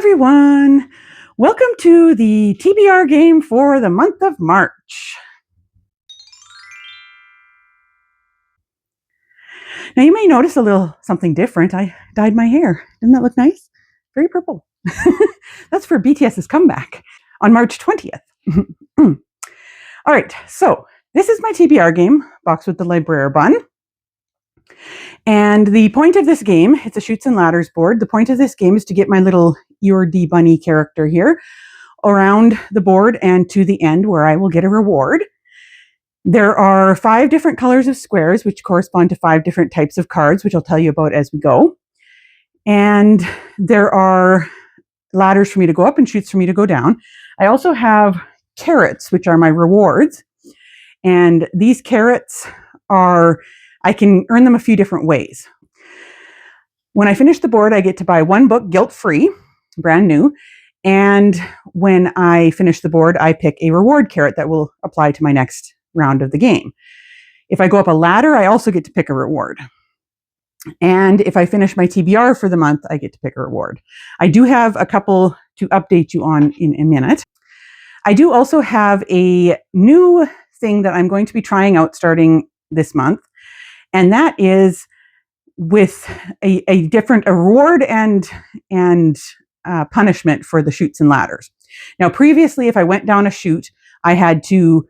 everyone. Welcome to the TBR game for the month of March. Now you may notice a little something different. I dyed my hair. Doesn't that look nice? Very purple. That's for BTS's comeback on March 20th. All right, so this is my TBR game, Box with the Library Bun. And the point of this game, it's a Chutes and Ladders board. The point of this game is to get my little Eeyore Bunny character here around the board and to the end where I will get a reward. There are 5 different colors of squares, which correspond to 5 different types of cards, which I'll tell you about as we go. And there are ladders for me to go up and chutes for me to go down. I also have carrots, which are my rewards. And these carrots I can earn them a few different ways. When I finish the board, I get to buy 1 book guilt-free, brand new. And when I finish the board, I pick a reward carrot that will apply to my next round of the game. If I go up a ladder, I also get to pick a reward. And if I finish my TBR for the month, I get to pick a reward. I do have a couple to update you on in a minute. I do also have a new thing that I'm going to be trying out starting this month. And that is with a different reward and punishment for the chutes and ladders. Now, previously, if I went down a chute, I had to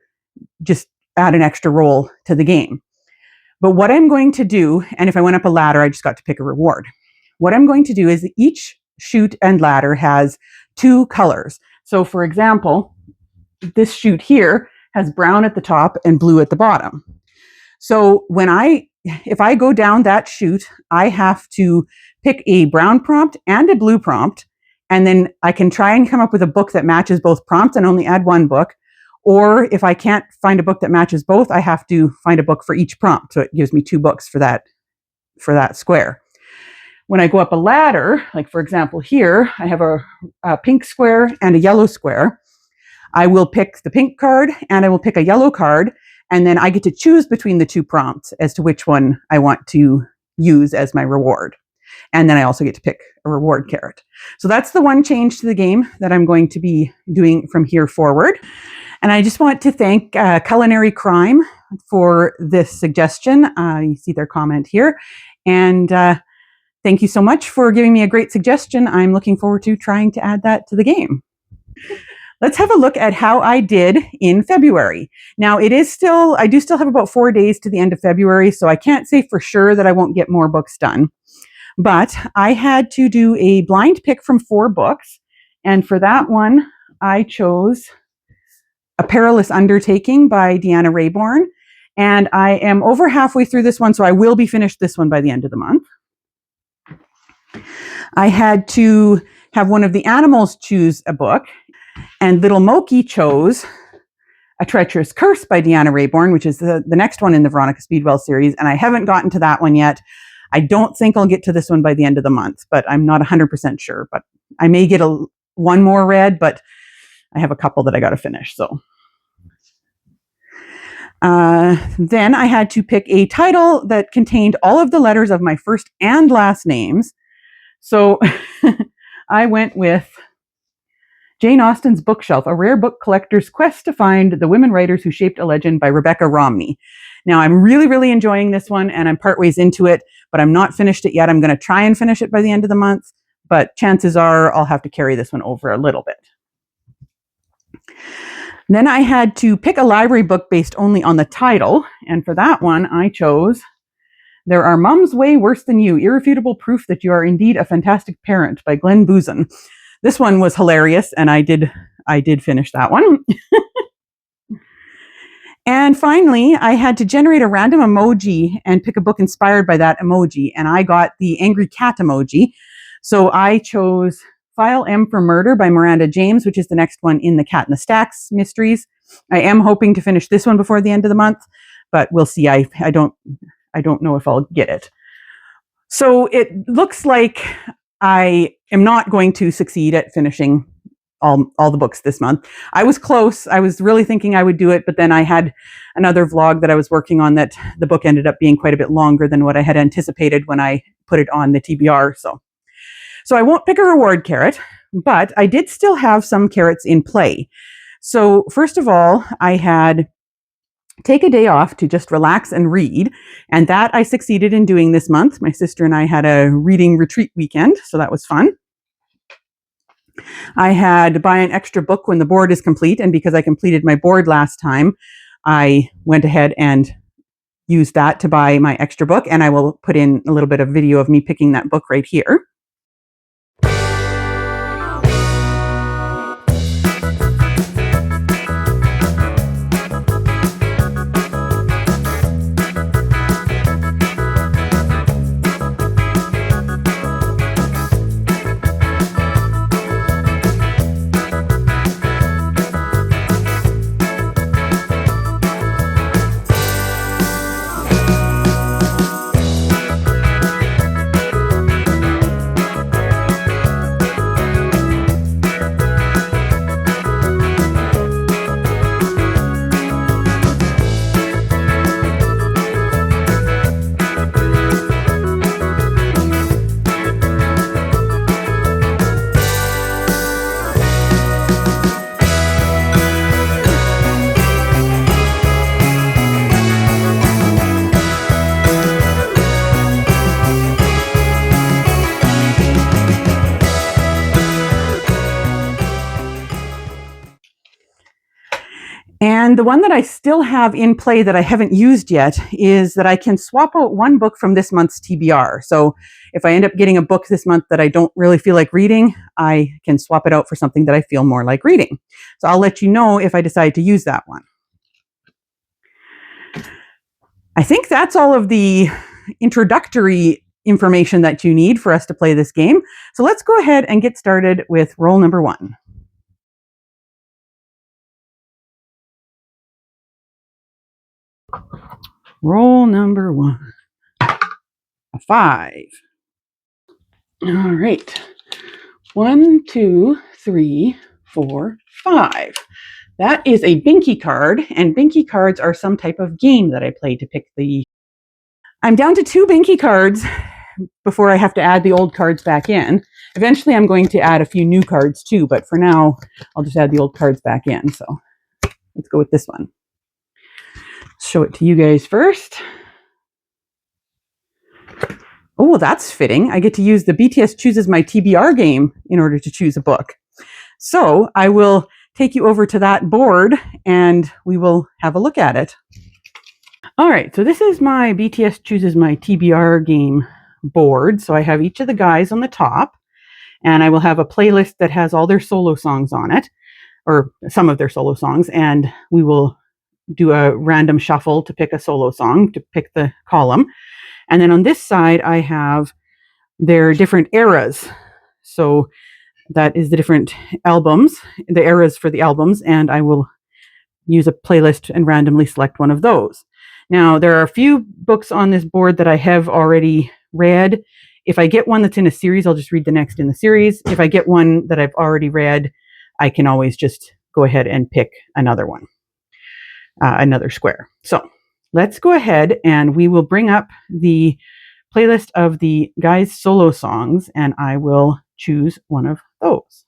just add an extra roll to the game. But what I'm going to do, and if I went up a ladder, I just got to pick a reward. What I'm going to do is each chute and ladder has 2 colors. So, for example, this chute here has brown at the top and blue at the bottom. So if I go down that chute, I have to pick a brown prompt and a blue prompt, and then I can try and come up with a book that matches both prompts and only add 1 book. Or if I can't find a book that matches both, I have to find a book for each prompt. So it gives me 2 books for that square. When I go up a ladder, like for example here, I have a pink square and a yellow square. I will pick the pink card and I will pick a yellow card. And then I get to choose between the 2 prompts as to which one I want to use as my reward. And then I also get to pick a reward carrot. So that's the one change to the game that I'm going to be doing from here forward. And I just want to thank Culinary Crime for this suggestion. You see their comment here. And thank you so much for giving me a great suggestion. I'm looking forward to trying to add that to the game. Let's have a look at how I did in February. Now, I do still have about 4 days to the end of February, so I can't say for sure that I won't get more books done. But I had to do a blind pick from 4 books, and for that one, I chose A Perilous Undertaking by Deanna Raybourn, and I am over halfway through this one, so I will be finished this one by the end of the month. I had to have one of the animals choose a book, and little Moki chose A Treacherous Curse by Deanna Raybourn, which is the next one in the Veronica Speedwell series, and I haven't gotten to that one yet. I don't think I'll get to this one by the end of the month, but I'm not 100% sure. But I may get one more read, but I have a couple that I got to finish. So then I had to pick a title that contained all of the letters of my first and last names. So I went with Jane Austen's Bookshelf, a rare book collector's quest to find the women writers who shaped a legend by Rebecca Romney. Now, I'm really, really enjoying this one, and I'm partways into it, but I'm not finished it yet. I'm going to try and finish it by the end of the month, but chances are I'll have to carry this one over a little bit. Then I had to pick a library book based only on the title, and for that one, I chose There Are Mums Way Worse Than You, Irrefutable Proof That You Are Indeed a Fantastic Parent by Glenn Boozin. This one was hilarious, and I did finish that one. And finally, I had to generate a random emoji and pick a book inspired by that emoji, and I got the angry cat emoji. So I chose File M for Murder by Miranda James, which is the next one in the Cat in the Stacks mysteries. I am hoping to finish this one before the end of the month, but we'll see. I don't know if I'll get it. So it looks like I am not going to succeed at finishing all the books this month. I was close. I was really thinking I would do it, but then I had another vlog that I was working on that the book ended up being quite a bit longer than what I had anticipated when I put it on the TBR. So I won't pick a reward carrot, but I did still have some carrots in play. So first of all, I had take a day off to just relax and read, and that I succeeded in doing this month. My sister and I had a reading retreat weekend, so that was fun. I had to buy an extra book when the board is complete, and because I completed my board last time, I went ahead and used that to buy my extra book, and I will put in a little bit of video of me picking that book right here. And the one that I still have in play that I haven't used yet is that I can swap out one book from this month's TBR. So if I end up getting a book this month that I don't really feel like reading, I can swap it out for something that I feel more like reading. So I'll let you know if I decide to use that one. I think that's all of the introductory information that you need for us to play this game. So let's go ahead and get started with roll number 1. Roll number 1. A 5. All right. 1, 2, 3, 4, 5. That is a binky card, and binky cards are some type of game that I play to pick the... I'm down to 2 binky cards before I have to add the old cards back in. Eventually I'm going to add a few new cards too, but for now I'll just add the old cards back in. So let's go with this one. Show it to you guys first. Oh, that's fitting. I get to use the BTS Chooses My TBR game in order to choose a book. So I will take you over to that board and we will have a look at it. All right, so this is my BTS Chooses My TBR game board. So I have each of the guys on the top, and I will have a playlist that has all their solo songs on it, or some of their solo songs, and we will do a random shuffle to pick a solo song, to pick the column. And then on this side, I have their different eras. So that is the different albums, the eras for the albums, and I will use a playlist and randomly select one of those. Now, there are a few books on this board that I have already read. If I get one that's in a series, I'll just read the next in the series. If I get one that I've already read, I can always just go ahead and pick another one, another square. So let's go ahead and we will bring up the playlist of the guys' solo songs, and I will choose one of those.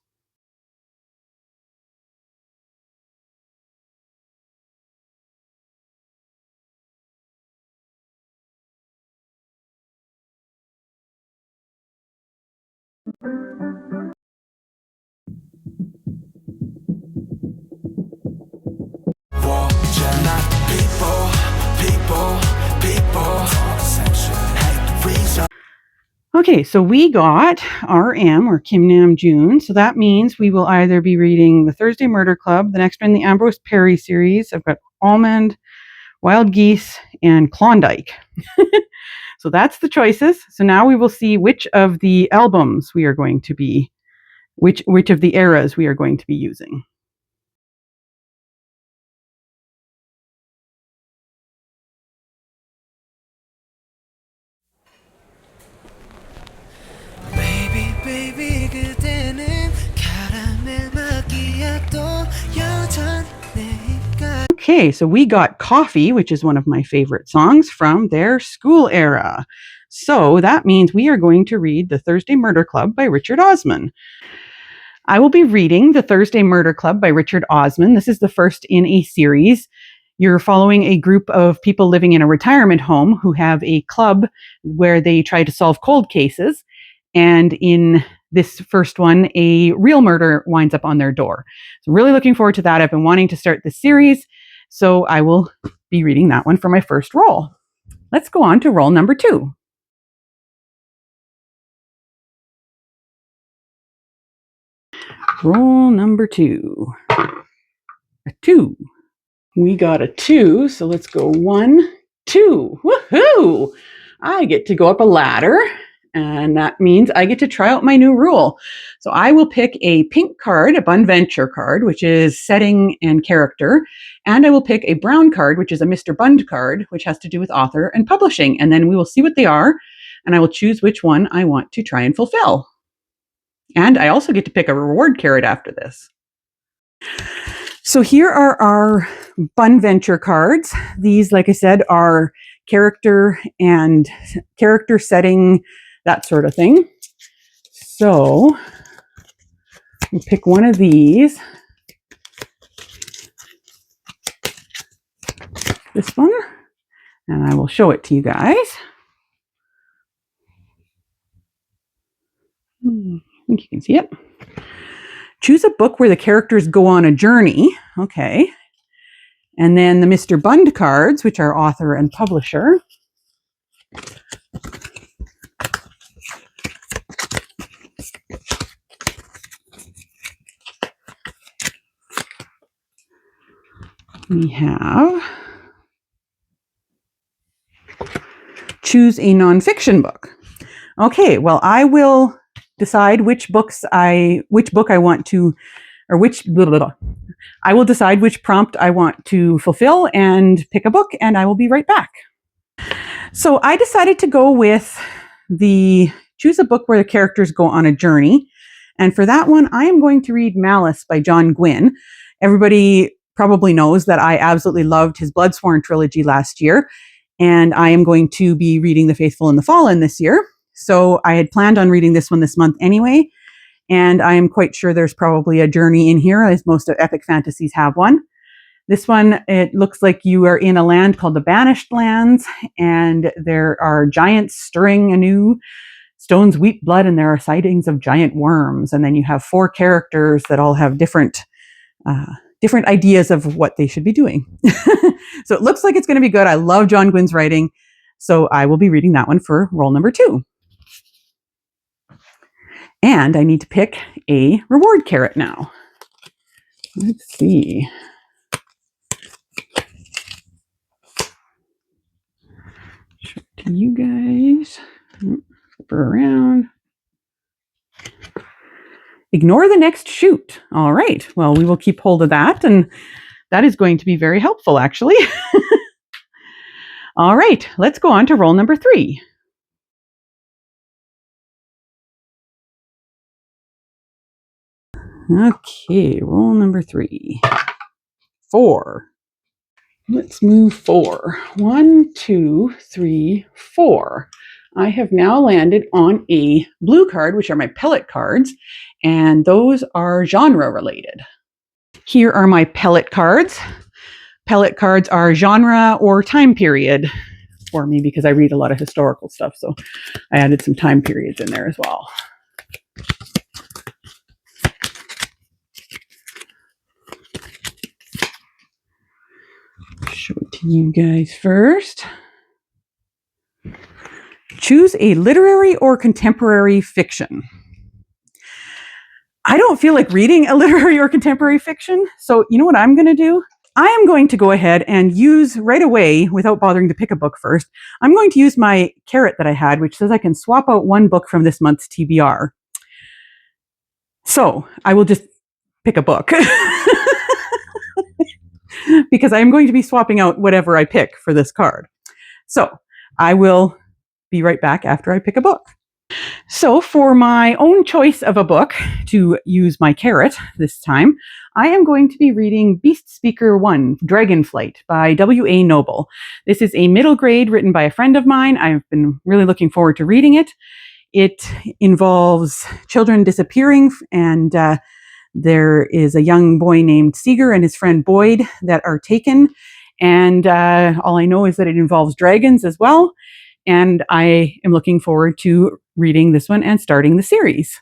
Okay, so we got RM, or Kim Nam June. So that means we will either be reading the Thursday Murder Club, the next one, the Ambrose Perry series. I've got Almond, Wild Geese, and Klondike. So that's the choices. So now we will see which of the albums we are going to be, which of the eras we are going to be using. Okay, so we got Coffee, which is one of my favorite songs from their school era. So that means we are going to read The Thursday Murder Club by Richard Osman. I will be reading The Thursday Murder Club by Richard Osman. This is the first in a series. You're following a group of people living in a retirement home who have a club where they try to solve cold cases. And in this first one, a real murder winds up on their door. So really looking forward to that. I've been wanting to start this series, so I will be reading that one for my first roll. Let's go on to roll number 2. Roll number 2. A 2. We got a 2, so let's go 1, 2. Woohoo! I get to go up a ladder, and that means I get to try out my new rule. So I will pick a pink card, a Bunventure card, which is setting and character, and I will pick a brown card, which is a Mr. Bund card, which has to do with author and publishing. And then we will see what they are, and I will choose which one I want to try and fulfill. And I also get to pick a reward carrot after this. So here are our Bunventure cards. These, like I said, are character and character setting, that sort of thing. So we'll pick one of these. This one. And I will show it to you guys. I think you can see it. Choose a book where the characters go on a journey. Okay. And then the Mr. Bund cards, which are author and publisher. We have choose a nonfiction book. Okay, well, I will decide which book I want to, or which, blah, blah, blah. I will decide which prompt I want to fulfill and pick a book, and I will be right back. So I decided to go with choose a book where the characters go on a journey. And for that one, I am going to read Malice by John Gwynne. Everybody probably knows that I absolutely loved his Bloodsworn trilogy last year, and I am going to be reading The Faithful and the Fallen this year. So I had planned on reading this one this month anyway, and I am quite sure there's probably a journey in here, as most of epic fantasies have one. This one, it looks like you are in a land called the Banished Lands, and there are giants stirring anew. Stones weep blood, and there are sightings of giant worms. And then you have 4 characters that all have different ideas of what they should be doing. So it looks like it's going to be good. I love John Gwynne's writing, so I will be reading that one for roll number 2. And I need to pick a reward carrot now. Let's see. Show it to you guys. Flip her around. Ignore the next shoot. All right. Well, we will keep hold of that, and that is going to be very helpful, actually. All right. Let's go on to roll number 3. Okay, roll number 3. 4. Let's move 4. 1, 2, 3, 4. I have now landed on a blue card, which are my pellet cards, and those are genre related. Here are my pellet cards. Pellet cards are genre or time period for me because I read a lot of historical stuff, so I added some time periods in there as well. Show it to you guys first. Choose a literary or contemporary fiction. I don't feel like reading a literary or contemporary fiction, so you know what I'm going to do? I am going to go ahead and use right away, without bothering to pick a book first, I'm going to use my carrot that I had, which says I can swap out one book from this month's TBR. So I will just pick a book. Because I'm going to be swapping out whatever I pick for this card. So I will be right back after I pick a book. So for my own choice of a book, to use my carrot this time, I am going to be reading Beast Speaker 1, Dragonflight by W.A. Noble. This is a middle grade written by a friend of mine. I've been really looking forward to reading it. It involves children disappearing, and there is a young boy named Seeger and his friend Boyd that are taken. And all I know is that it involves dragons as well. And I am looking forward to reading this one and starting the series.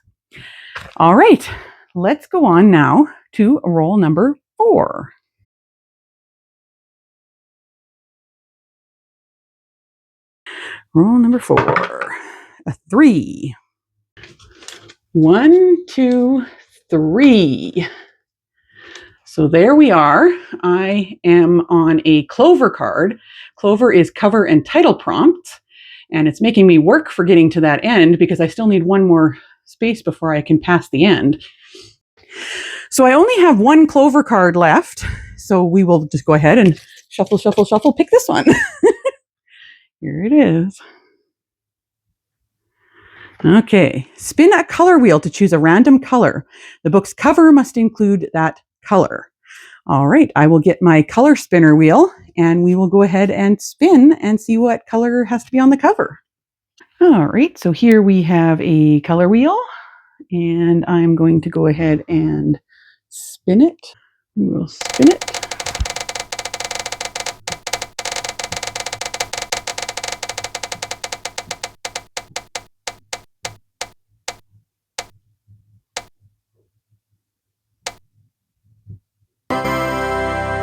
All right, let's go on now to roll number 4. Roll number 4, a 3. 1, 2, 3. So there we are. I am on a Clover card. Clover is cover and title prompts, and it's making me work for getting to that end because I still need one more space before I can pass the end. So I only have one Clover card left, so we will just go ahead and shuffle, shuffle, shuffle, pick this one. Here it is. Okay, spin a color wheel to choose a random color. The book's cover must include that color. All right, I will get my color spinner wheel and we will go ahead and spin and see what color has to be on the cover. All right, so here we have a color wheel and I'm going to go ahead and spin it. We will spin it.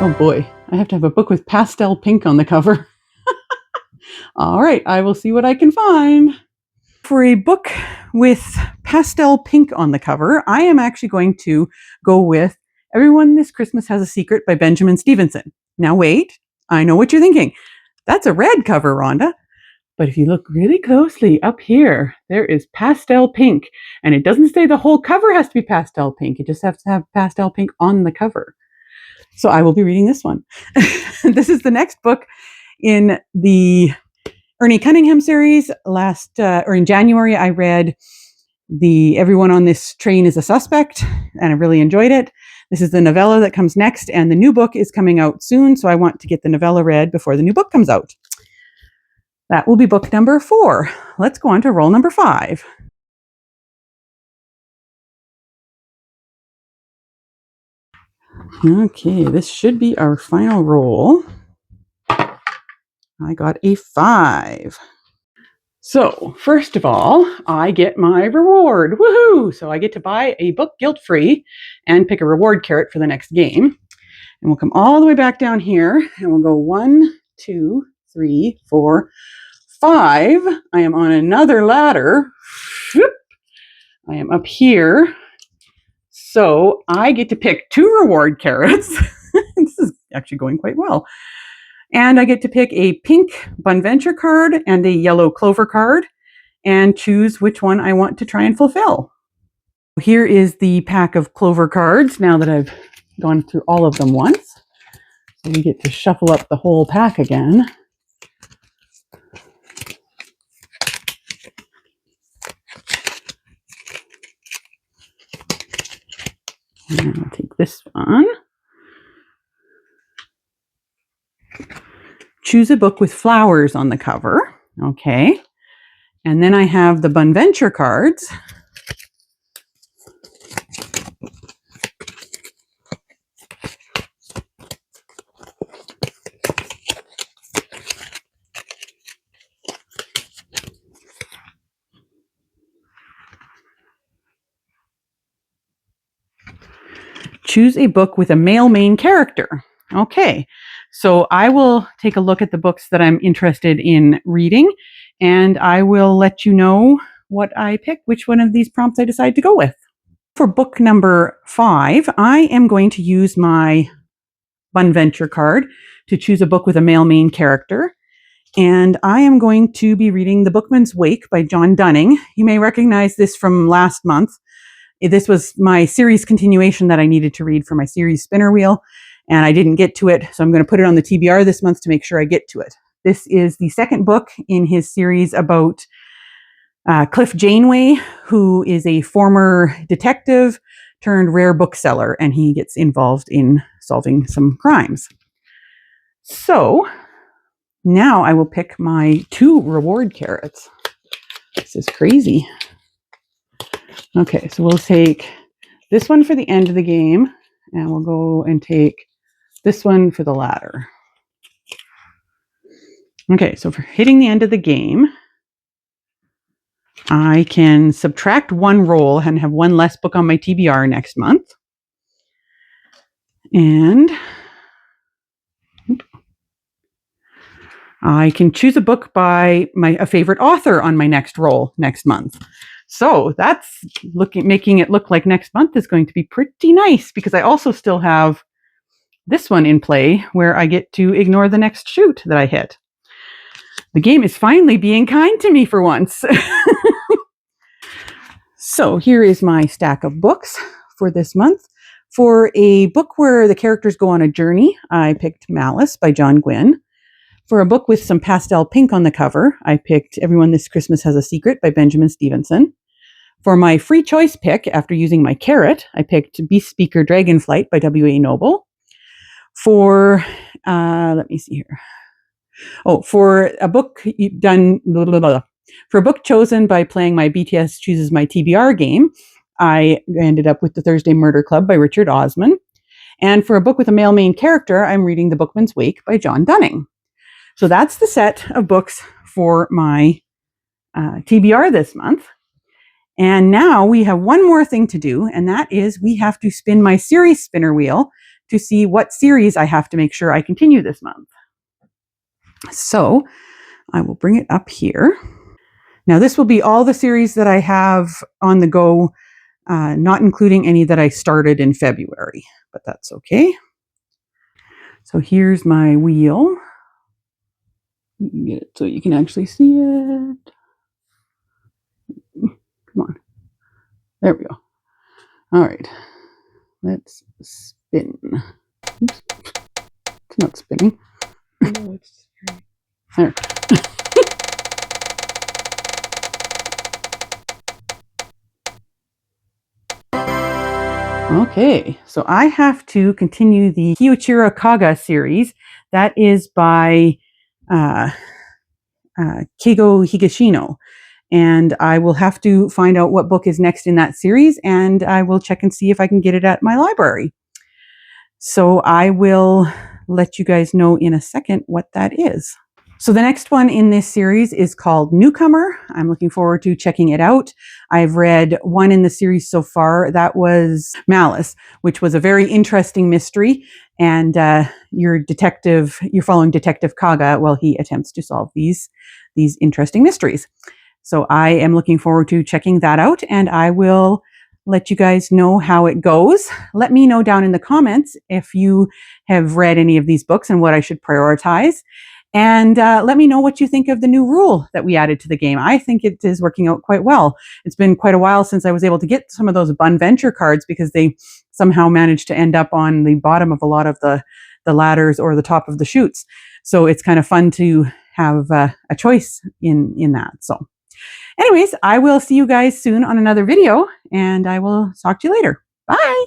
Oh boy, I have to have a book with pastel pink on the cover. All right, I will see what I can find. For a book with pastel pink on the cover, I am actually going to go with Everyone This Christmas Has a Secret by Benjamin Stevenson. Now wait, I know what you're thinking. That's a red cover, Rhonda. But if you look really closely up here, there is pastel pink. And it doesn't say the whole cover has to be pastel pink. It just has to have pastel pink on the cover. So I will be reading this one. This is the next book in the Ernie Cunningham series. In January, I read the Everyone on This Train is a Suspect, and I really enjoyed it. This is the novella that comes next, and the new book is coming out soon, so I want to get the novella read before the new book comes out. That will be book number 4. Let's go on to roll number 5. Okay, this should be our final roll. I got a 5. So, first of all, I get my reward. Woohoo! So I get to buy a book guilt-free and pick a reward carrot for the next game. And we'll come all the way back down here and we'll go 1, 2, 3, 4, 5. I am on another ladder. Whoop. I am up here. So I get to pick 2 reward carrots. This is actually going quite well. And I get to pick a pink Bunventure card and a yellow Clover card and choose which one I want to try and fulfill. Here is the pack of Clover cards now that I've gone through all of them once. So we get to shuffle up the whole pack again. And I'll take this one. Choose a book with flowers on the cover. Okay. And then I have the Bunventure cards. Choose a book with a male main character. Okay, so I will take a look at the books that I'm interested in reading, and I will let you know what I pick, which one of these prompts I decide to go with. For book number 5, I am going to use my Bunventure card to choose a book with a male main character. And I am going to be reading The Bookman's Wake by John Dunning. You may recognize this from last month. This was my series continuation that I needed to read for my series spinner wheel, and I didn't get to it, so I'm going to put it on the TBR this month to make sure I get to it. This is the second book in his series about Cliff Janeway, who is a former detective turned rare bookseller, and he gets involved in solving some crimes. So now I will pick my 2 reward carrots. This is crazy. Okay, so we'll take this one for the end of the game, and we'll go and take this one for the ladder. Okay, so for hitting the end of the game, I can subtract one roll and have one less book on my TBR next month. And I can choose a book by a favorite author on my next roll next month. So that's making it look like next month is going to be pretty nice, because I also still have this one in play where I get to ignore the next shoot that I hit. The game is finally being kind to me for once. So here is my stack of books for this month. For a book where the characters go on a journey, I picked Malice by John Gwynne. For a book with some pastel pink on the cover, I picked Everyone This Christmas Has a Secret by Benjamin Stevenson. For my free choice pick, after using my carrot, I picked Beast Speaker Dragonflight by W.A. Noble. For, let me see here. Oh, for a book done, blah, blah, blah. For a book chosen by playing my BTS Chooses My TBR game, I ended up with The Thursday Murder Club by Richard Osman. And for a book with a male main character, I'm reading The Bookman's Wake by John Dunning. So that's the set of books for my TBR this month. And now we have one more thing to do, and that is we have to spin my series spinner wheel to see what series I have to make sure I continue this month. So I will bring it up here. Now this will be all the series that I have on the go, not including any that I started in February, but that's okay. So here's my wheel. Get it so you can actually see it. Come on. There we go. All right. Let's spin. Oops. It's not spinning. No, it's there. Okay, so I have to continue the Kiyochiro Kaga series. That is by Keigo Higashino. And I will have to find out what book is next in that series, and I will check and see if I can get it at my library. So I will let you guys know in a second what that is. So the next one in this series is called Newcomer. I'm looking forward to checking it out. I've read one in the series so far. That was Malice, which was a very interesting mystery. And you're following Detective Kaga while he attempts to solve these interesting mysteries. So I am looking forward to checking that out, and I will let you guys know how it goes. Let me know down in the comments if you have read any of these books and what I should prioritize. And let me know what you think of the new rule that we added to the game. I think it is working out quite well. It's been quite a while since I was able to get some of those Bunventure cards, because they somehow managed to end up on the bottom of a lot of the ladders or the top of the chutes. So it's kind of fun to have a choice in that. So anyways, I will see you guys soon on another video, and I will talk to you later. Bye.